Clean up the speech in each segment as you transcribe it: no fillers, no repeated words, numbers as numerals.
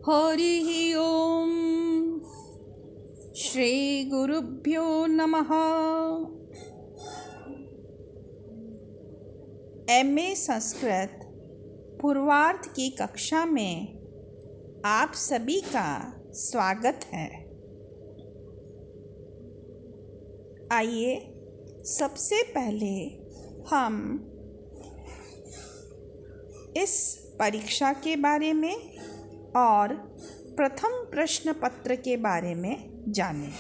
हरिः ओम श्री गुरुभ्यो नमः। एमए संस्कृत पूर्वार्ध की कक्षा में आप सभी का स्वागत है। आइए सबसे पहले हम इस परीक्षा के बारे में और प्रथम प्रश्न पत्र के बारे में जानें।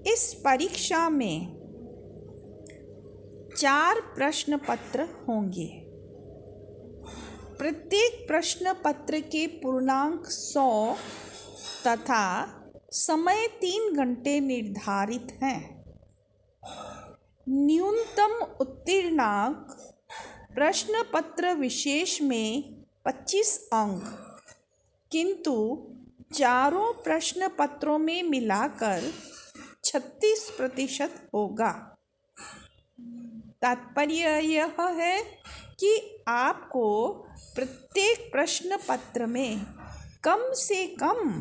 इस परीक्षा में 4 प्रश्न पत्र होंगे। प्रत्येक प्रश्न पत्र के पूर्णांक 100 तथा समय 3 घंटे निर्धारित हैं। न्यूनतम उत्तीर्णांक प्रश्न पत्र विशेष में 25 अंक, किंतु चारों प्रश्न पत्रों में मिलाकर 36% होगा। तात्पर्य यह है कि आपको प्रत्येक प्रश्न पत्र में कम से कम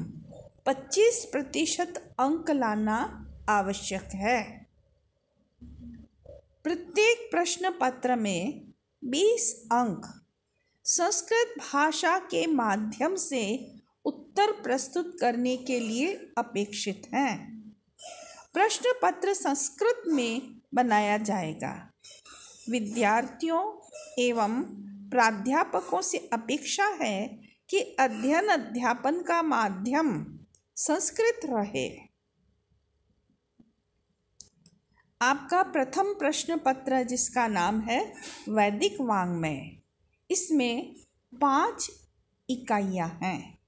25% अंक लाना आवश्यक है। प्रत्येक प्रश्न पत्र में 20 अंक संस्कृत भाषा के माध्यम से उत्तर प्रस्तुत करने के लिए अपेक्षित हैं। प्रश्न पत्र संस्कृत में बनाया जाएगा। विद्यार्थियों एवं प्राध्यापकों से अपेक्षा है कि अध्ययन अध्यापन का माध्यम संस्कृत रहे। आपका प्रथम प्रश्न पत्र, जिसका नाम है वैदिक वाङ्मय, इसमें 5 इकाइयाँ हैं,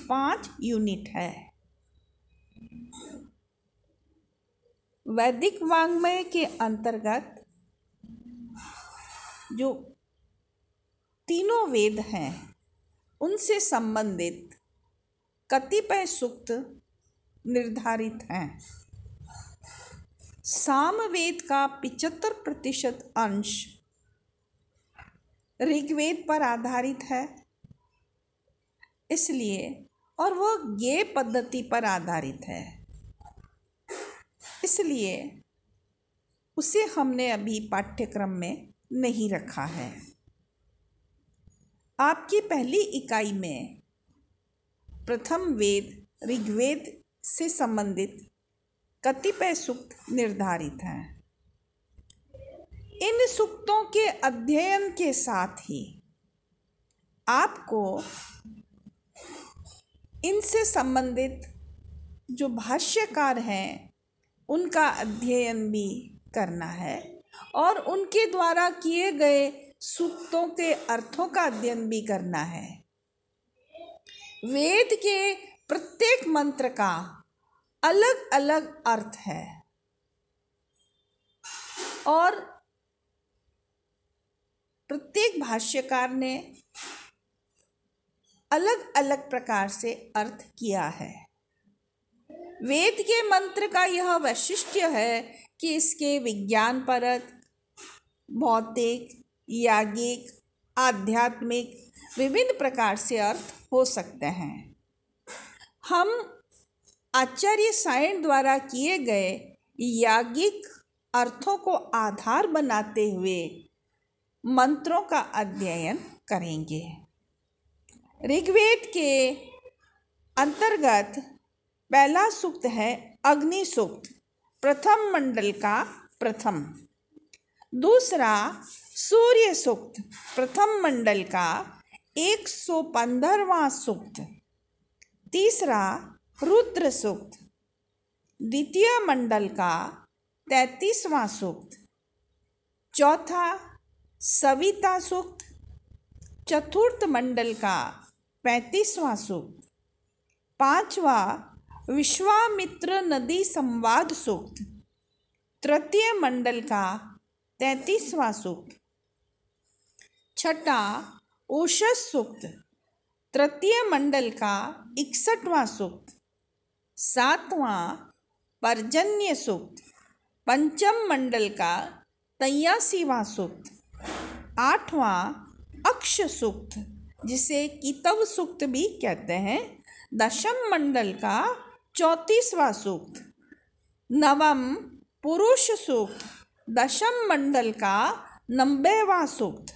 5 यूनिट है। वैदिक वाङ्मय के अंतर्गत जो तीनों वेद हैं उनसे संबंधित कतिपय सूक्त निर्धारित हैं। सामवेद का 75% अंश ऋग्वेद पर आधारित है, इसलिए और वह ज्ञेय पद्धति पर आधारित है, इसलिए उसे हमने अभी पाठ्यक्रम में नहीं रखा है। आपकी पहली इकाई में प्रथम वेद ऋग्वेद से संबंधित कतिपय सूक्त निर्धारित हैं। इन सूक्तों के अध्ययन के साथ ही आपको इनसे संबंधित जो भाष्यकार हैं उनका अध्ययन भी करना है और उनके द्वारा किए गए सूक्तों के अर्थों का अध्ययन भी करना है। वेद के प्रत्येक मंत्र का अलग अलग अर्थ है और प्रत्येक भाष्यकार ने अलग अलग प्रकार से अर्थ किया है। वेद के मंत्र का यह वैशिष्ट्य है कि इसके विज्ञानपरक, भौतिक, याज्ञिक, आध्यात्मिक विभिन्न प्रकार से अर्थ हो सकते हैं। हम आचार्य सायण द्वारा किए गए याज्ञिक अर्थों को आधार बनाते हुए मंत्रों का अध्ययन करेंगे। ऋग्वेद के अंतर्गत पहला सूक्त है अग्नि सूक्त, प्रथम मंडल का प्रथम। दूसरा सूर्य सूक्त, प्रथम मंडल का 115वां सूक्त। तीसरा रुद्र सूक्त, द्वितीय मंडल का 33वां सूक्त। चौथा सविता सूक्त, चतुर्थ मंडल का 35वां सूक्त। पांचवा विश्वामित्र नदी संवाद सूक्त, तृतीय मंडल का 33वां सूक्त। छठा उषस सूक्त, तृतीय मंडल का 61वां सूक्त। सातवां पर्जन्य सूक्त, पंचम मंडल का 83वां सूक्त। 8वां अक्ष सूक्त, जिसे कीतव सूक्त भी कहते हैं, दशम मंडल का 34वां सूक्त। नवम पुरुष सूक्त, दशम मंडल का 90वां सूक्त।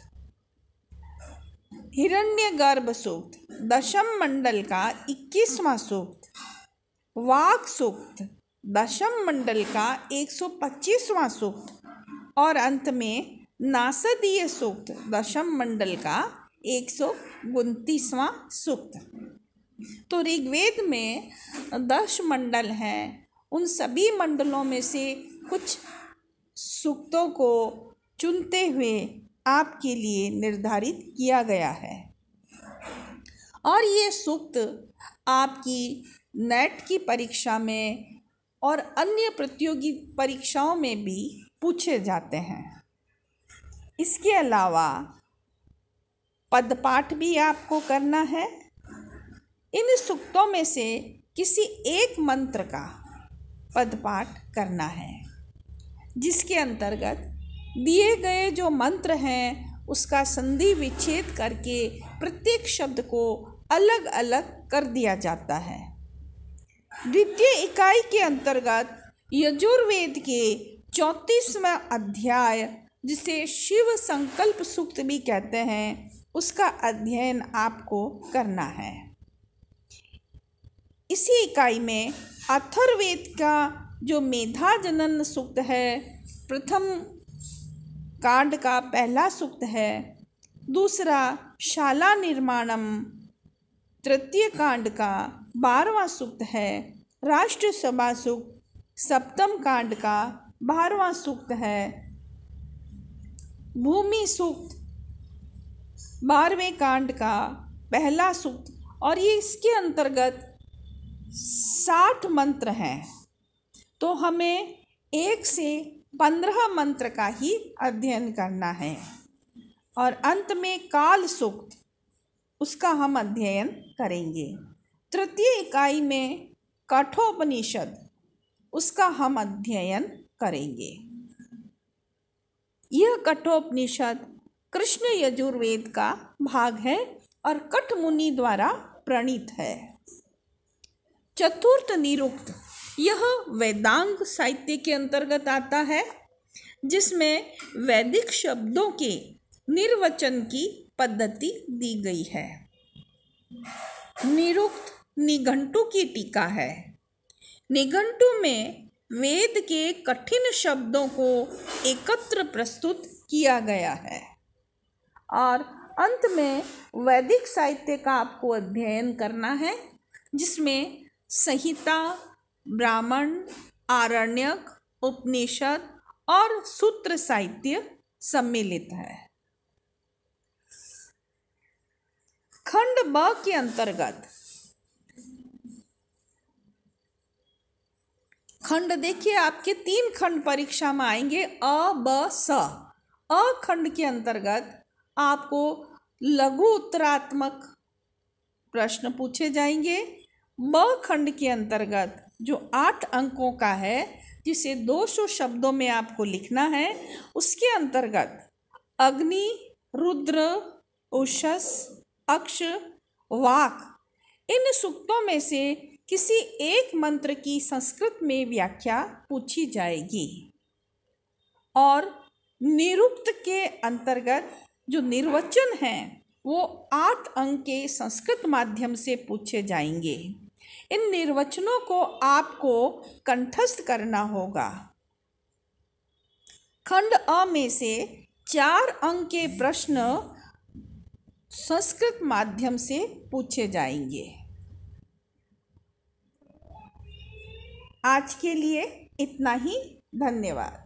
हिरण्यगर्भ सूक्त, दशम मंडल का 21वां सूक्त। वाग सूक्त, दशम मंडल का 125वां सूक्त। और अंत में नासदीय सूक्त, दशम मंडल का 129वां सूक्त। तो ऋग्वेद में 10 मंडल हैं। उन सभी मंडलों में से कुछ सूक्तों को चुनते हुए आपके लिए निर्धारित किया गया है और ये सूक्त आपकी नेट की परीक्षा में और अन्य प्रतियोगी परीक्षाओं में भी पूछे जाते हैं। इसके अलावा पदपाठ भी आपको करना है। इन सूक्तों में से किसी एक मंत्र का पदपाठ करना है, जिसके अंतर्गत दिए गए जो मंत्र हैं उसका संधि विच्छेद करके प्रत्येक शब्द को अलग अलग कर दिया जाता है। द्वितीय इकाई के अंतर्गत यजुर्वेद के 34वां अध्याय, जिसे शिव संकल्प सूक्त भी कहते हैं, उसका अध्ययन आपको करना है। इसी इकाई में अथर्ववेद का जो मेधाजनन सूक्त है, प्रथम कांड का पहला सूक्त है। दूसरा शाला निर्माणम, तृतीय कांड का 12वां सूक्त है। राष्ट्र सभा सूक्त, सप्तम कांड का 12वां सूक्त है। भूमि सूक्त, 12वें कांड का पहला सूक्त। और ये इसके अंतर्गत 60 मंत्र हैं, तो हमें 1 से 15 मंत्र का ही अध्ययन करना है। और अंत में काल सूक्त, उसका हम अध्ययन करेंगे। तृतीय इकाई में कठोपनिषद, उसका हम अध्ययन करेंगे। यह कठोपनिषद कृष्ण यजुर्वेद का भाग है और कठ मुनि द्वारा प्रणीत है। चतुर्थ निरुक्त, यह वेदांग साहित्य के अंतर्गत आता है, जिसमें वैदिक शब्दों के निर्वचन की पद्धति दी गई है। निरुक्त निघंटु की टीका है। निघंटु में वेद के कठिन शब्दों को एकत्र प्रस्तुत किया गया है। और अंत में वैदिक साहित्य का आपको अध्ययन करना है, जिसमें संहिता, ब्राह्मण, आरण्यक, उपनिषद और सूत्र साहित्य सम्मिलित है। खंड ब के अंतर्गत खंड देखिए, आपके 3 खंड परीक्षा में आएंगे, अ, ब, स। अ खंड के अंतर्गत आपको लघु उत्तरात्मक प्रश्न पूछे जाएंगे। ब खंड के अंतर्गत जो 8 अंकों का है, जिसे 200 शब्दों में आपको लिखना है, उसके अंतर्गत अग्नि, रुद्र, उषस, अक्ष, वाक, इन सूक्तों में से किसी एक मंत्र की संस्कृत में व्याख्या पूछी जाएगी। और निरुक्त के अंतर्गत जो निर्वचन हैं वो 8 अंक के संस्कृत माध्यम से पूछे जाएंगे। इन निर्वचनों को आपको कंठस्थ करना होगा। खंड अ में से 4 अंक के प्रश्न संस्कृत माध्यम से पूछे जाएंगे। आज के लिए इतना ही। धन्यवाद।